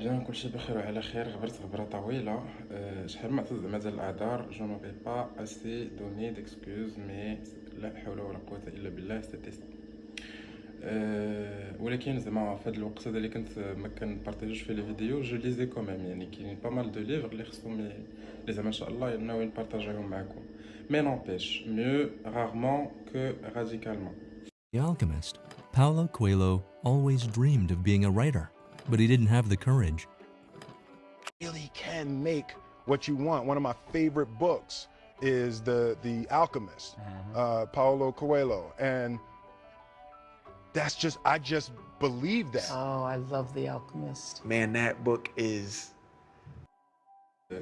بيان كلشي بخير وعلى خير. غبرت غبرة طويلة. شحال ما عطيت زعما ديال الأعذار. جو نوغي با اسي دوني ديكسكوز مي لا حول ولا قوة إلا بالله سيتي ولكن زعما في هاد الوقت هذا اللي كنت ما كنبارطاجيوش فيه لي فيديو جو ليزي كوميم، يعني كاينين با مال دو ليفر اللي خصهم اللي زعما ان شاء الله ناوي نبارطاجيهم معاكم. مي نونبيش ميو rarement que radicalement. The Alchemist, Paulo Coelho always dreamed of being a writer, but he didn't have the courage. Really can make what you want. One of my favorite books is the Alchemist, Paulo Coelho, and that's just I just believe that. Oh, I love The Alchemist. Man, that book is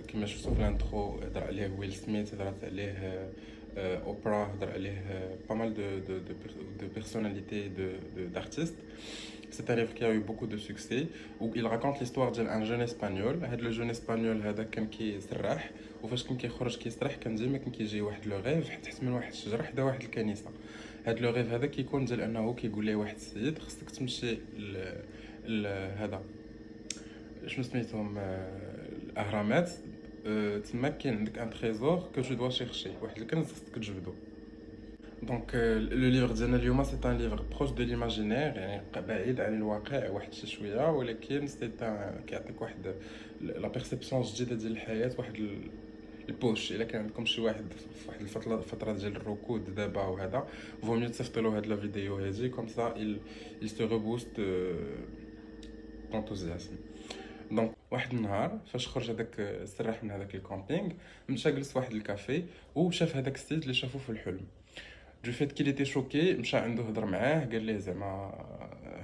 كما شفتوا في الانترو هضر عليه ويل سميث، هضرت عليه اوبرا، هضر عليه pas mal de personnalités d'artistes. C'est un livre qui a eu beaucoup de succès où il raconte l'histoire d'un jeune espagnol. هذا le jeune espagnol هذا كان كيسرح، وفاش كان كيخرج كيسرح كان ديما كيجي واحد لو غيف تحت من واحد الشجره حدا واحد الكنيسه. هذا لو غيف هذا كيكون ديال انه كيقول ليه واحد السيد خصك تمشي هذا شنو سميتهم الاهرامات. تما كاين عندك ان تريزور كو جو دوا شيرشي، واحد الكنز خصك تجبدو. دونك لو ليفر ديالنا اليوم سي ان ليفر بروش دو ليماجينير، يعني بعيد عن الواقع واحد شي شويه، ولكن سي كيعطيك واحد لا بيرسيبسيون جديده ديال الحياه، واحد البوش. الا كان عندكم شي واحد في واحد الفتره ديال الركود دابا وهذا فو ميو تصيفطوا له هاد لا فيديو هادي كوم سا il se rebooste d'enthousiasme. دونك واحد النهار فاش خرج هذاك سرح من هذاك الكامبينغ، مشى جلس واحد الكافي وشاف هذاك السيد اللي شافو في الحلم. جو فيت كي ليتي شوكي مشى عنده هضر معاه، قال ليه زعما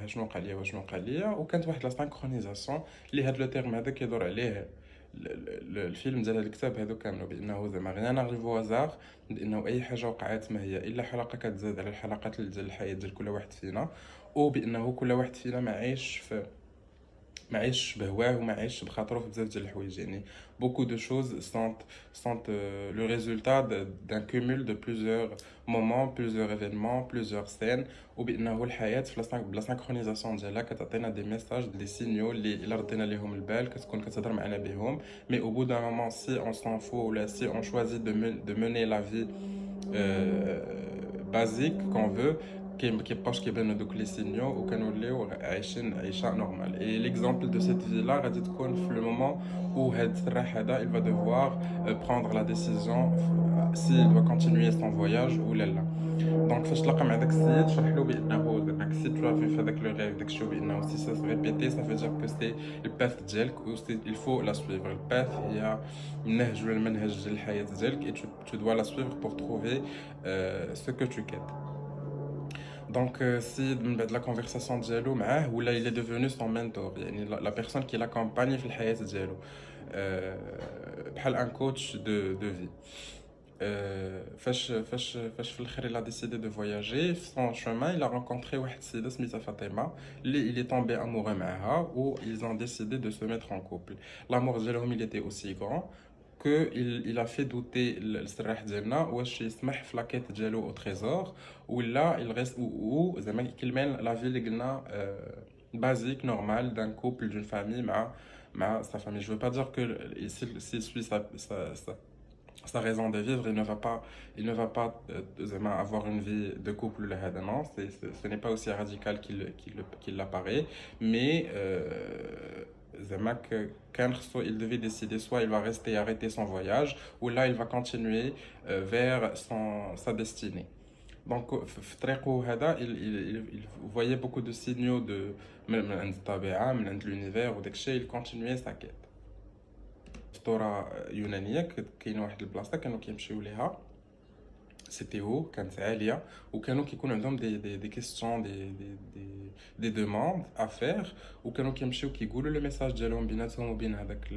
شنو وقع ليا وشنو وقع ليا. وكانت واحد لا سانكرونيزاسيون اللي هاد لو تيرم هذا كيدور عليه الفيلم ديال هذا الكتاب هذا كامل، بانه زعما غيان اريفو هازار، بانه اي حاجه وقعت ما هي الا حلقه كتزاد على الحلقات ديال الحياه ديال كل واحد فينا، وبانه كل واحد فينا ما عايش بهواه وما عايش بخاطرو في بزاف ديال الحوايج. يعني beaucoup de choses sont le résultat d'un cumul de plusieurs moments, plusieurs événements, plusieurs scènes، وبانه الحياه في بلا سانكرونيزاسيون ديالها كتعطينا دي ميساج دي سينيو اللي ردينا ليهم البال كتكون كتهضر معنا بهم. مي au bout d'un moment si on s'en fout ou là si on choisit de mener la vie basique qu'on veut كيبقاوش كيبانو دوك لي سينيو وكنوليو عايشين عيشه نورمال. اي ليكزامبل دو سيت في لا غادي تكون في لو مومون où هاد السراح هذا il va devoir prendre la décision si il doit continuer son voyage ou لا. دونك فاش تلاقى مع داك السيد شرح له بانه داك السيد تو في هذاك لو ريف داك الشيء، بانه سي سا ريبيتي سا فيجر كو سي الباث ديالك و سي il faut la suivre. الباث هي النهج ولا المنهج ديال الحياه ديالك et tu dois la suivre pour trouver ce que tu quittes. دونك السيد من بعد لا كونفرساسيون ديالو معاه ولا il est devenu son mentor، يعني لا بيرسون كي لاكومباني في الحياه ديالو، بحال ان كوتش دو في. فاش في الاخر il a décidé de voyager في son chemin il a rencontré واحد السيده سميتها فاطمه اللي il est tombé amoureux معاها و ils ont décidé de se mettre en couple. l'amour ديالهم il était aussi grand que il a fait douter السراح ديالنا واش يسمح في لاكيت ديالو او تريزور ولا il reste ou زعما كيلمين لا في اللي قلنا basique normale d'un couple d'une famille مع sa famille. Je veux pas dire que s'il suit sa raison de vivre il ne va pas avoir une vie de couple là هذا. non, ce n'est pas aussi radical qu'il l'apparaît, mais زعما كان خصو il devait décider soit il va rester arrêter son voyage ou là il va continuer vers sa destinée. donc في طريقه هذا il voyait beaucoup de signaux de من عند الطبيعه من عند l'univers وداك الشيء il continuait sa quête. اسطوره يونانيه كاين واحد البلاصه كانوا كيمشيو ليها سيتي هو كانت عاليه وكانوا كيكون عندهم دي كيسيون دي دوموند افير وكانوا كيمشيو كيقولوا لو ميساج ديالهم بيناتهم وبين هذاك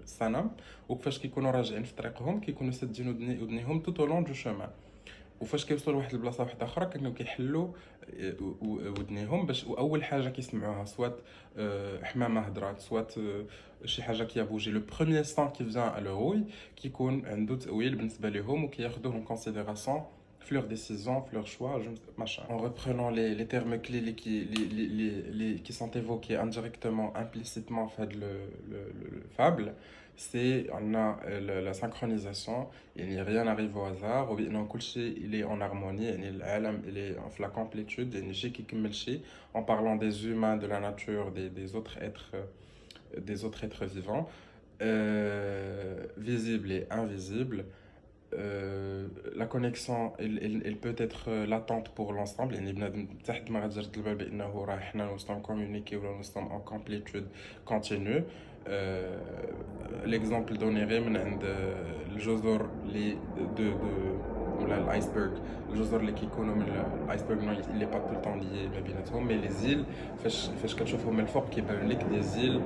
الصنم. وكيفاش كيكونوا راجعين في طريقهم كيكونوا سادين ودنيهم توت او لون دو شومان، وفاش كيوصلوا لواحد البلاصه واحده اخرى كانوا كيحلوا ودنيهم باش واول حاجه كيسمعوها سوات حمامه هضرات سوات شي حاجه كيابوجي. لو بروميير سون كي فيان ا لوروي كيكون عنده تاويل بالنسبه لهم وكياخذوه ان كونسيديراسيون leurs décisions, leurs choix, machin. En reprenant les termes clés qui sont évoqués indirectement, implicitement en fait le fable, c'est on a la synchronisation, rien n'arrive au hasard, il est en harmonie, il est en la complétude, en parlant des humains, de la nature, des autres êtres vivants, visibles et invisibles. La connexion elle peut être latente pour l'ensemble يعني بنادم تحت ما غتجرد البال بانه راه حنا نستم communiquer ولا نستم en complétude continue. L'exemple donné غير من عند الجزر اللي ولا الايسبرغ الجزر اللي كيكونوا من الايسبرغ اللي با tout le temps lié ما بيناتهم مي لي زيل فاش كتشوفهم من الفوق كيبان لك دي زيل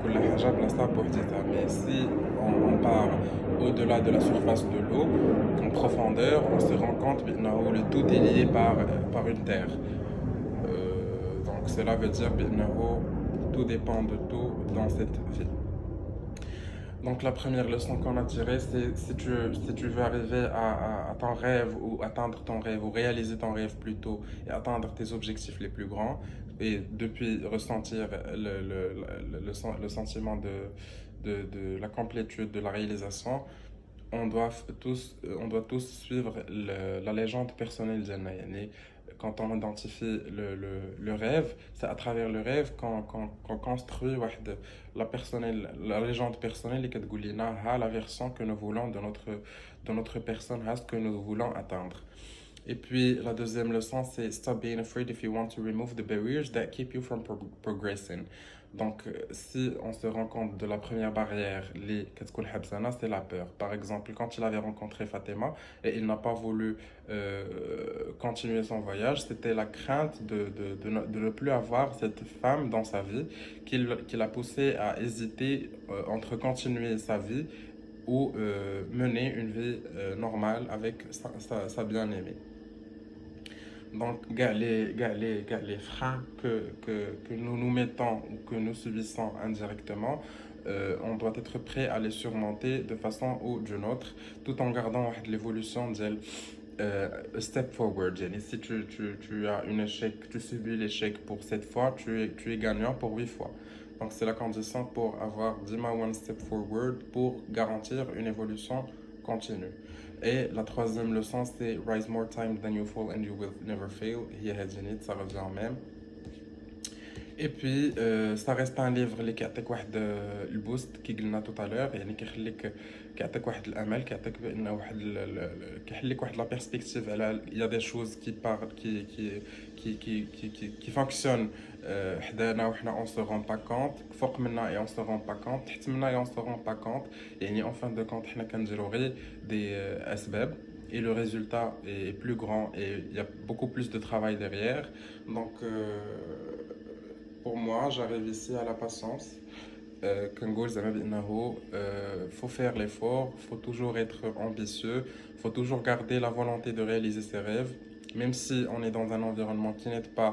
كل حاجه بلاصتها بوحديتها مي سي on part au-delà de la surface de l'eau en profondeur on se rend compte que le tout est lié par une terre. Donc cela veut dire que tout dépend de tout dans cette vie. Donc la première leçon qu'on a tirée, c'est si tu veux arriver à ton rêve ou atteindre ton rêve ou réaliser ton rêve plutôt et atteindre tes objectifs les plus grands et depuis ressentir le sentiment de la complétude, de la réalisation, on doit tous suivre la légende personnelle d'Anna. Quand on identifie le rêve, c'est à travers le rêve qu'on construit la légende personnelle qui dit la version que nous voulons de notre personne, ce que nous voulons atteindre. Et puis la deuxième leçon, c'est stop being afraid if you want to remove the barriers that keep you from progressing. Donc, si on se rend compte de la première barrière, c'est la peur. Par exemple, quand il avait rencontré Fatima et il n'a pas voulu continuer son voyage, c'était la crainte de ne plus avoir cette femme dans sa vie qui l'a poussé à hésiter entre continuer sa vie ou mener une vie normale avec sa bien-aimée. Donc, les freins que nous nous mettons ou que nous subissons indirectement, on doit être prêt à les surmonter de façon ou d'une autre, tout en gardant l'évolution de step forward. Si tu as un échec, tu subis l'échec pour 7 fois, tu es gagnant pour 8 fois. Donc, c'est la condition pour avoir 10 one step forward pour garantir une évolution continue. Et la troisième leçon, c'est rise more time than you fall and you will never fail. Ça revient en même. Et puis, ça reste un livre qui يعطيك واحد البوست كي قلنا tout à l'heure يعني كيعطيك واحد الامل كيعطيك بان واحد كيحل لك واحد لا بيرسبكتيف على il y a des choses qui fonctionnent حدانا وحنا on se rend pas compte فوق منا et on se rend pas compte تحت منا et on se rend pas compte يعني en fin de compte حنا كنديرو غير des اسباب et le résultat est plus grand et il y a beaucoup plus de travail derrière. Donc pour moi, j'arrive ici à la patience. Faut faire l'effort, faut toujours être ambitieux, faut toujours garder la volonté de réaliser ses rêves, même si on est dans un environnement qui n'est pas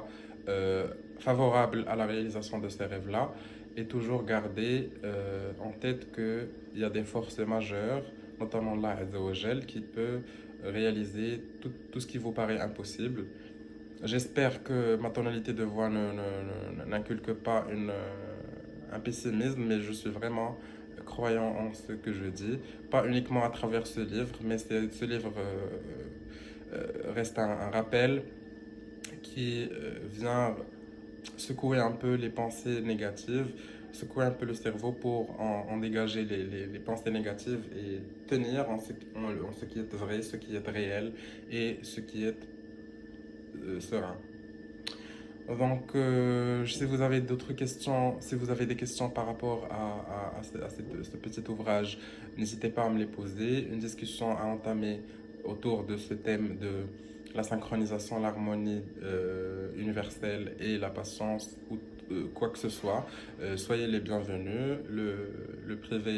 favorable à la réalisation de ces rêves-là, et toujours garder en tête qu'il y a des forces majeures, notamment Allah Azza wa Jal, qui peut réaliser tout ce qui vous paraît impossible. J'espère que ma tonalité de voix n'inculque pas un pessimisme, mais je suis vraiment croyant en ce que je dis. Pas uniquement à travers ce livre, mais ce livre reste un rappel qui vient secouer un peu les pensées négatives, secouer un peu le cerveau pour en dégager les pensées négatives et tenir en ce qui est vrai, ce qui est réel et ce qui est serein. Donc, si vous avez d'autres questions, si vous avez des questions par rapport à ce petit ouvrage, n'hésitez pas à me les poser. Une discussion à entamer autour de ce thème de la synchronisation, l'harmonie universelle et la patience ou quoi que ce soit. Soyez les bienvenus. Le privé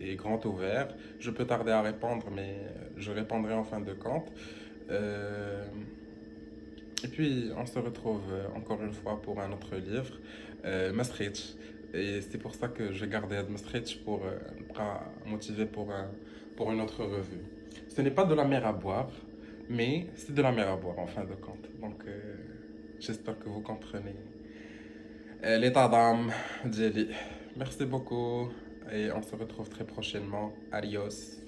est grand ouvert. Je peux tarder à répondre, mais je répondrai en fin de compte. Et puis, on se retrouve encore une fois pour un autre livre, Maastricht. Et c'est pour ça que j'ai gardé Maastricht pour motiver pour une autre revue. Ce n'est pas de la mer à boire, mais c'est de la mer à boire en fin de compte. Donc, j'espère que vous comprenez l'état d'âme d'Eli. Merci beaucoup et on se retrouve très prochainement. Adios.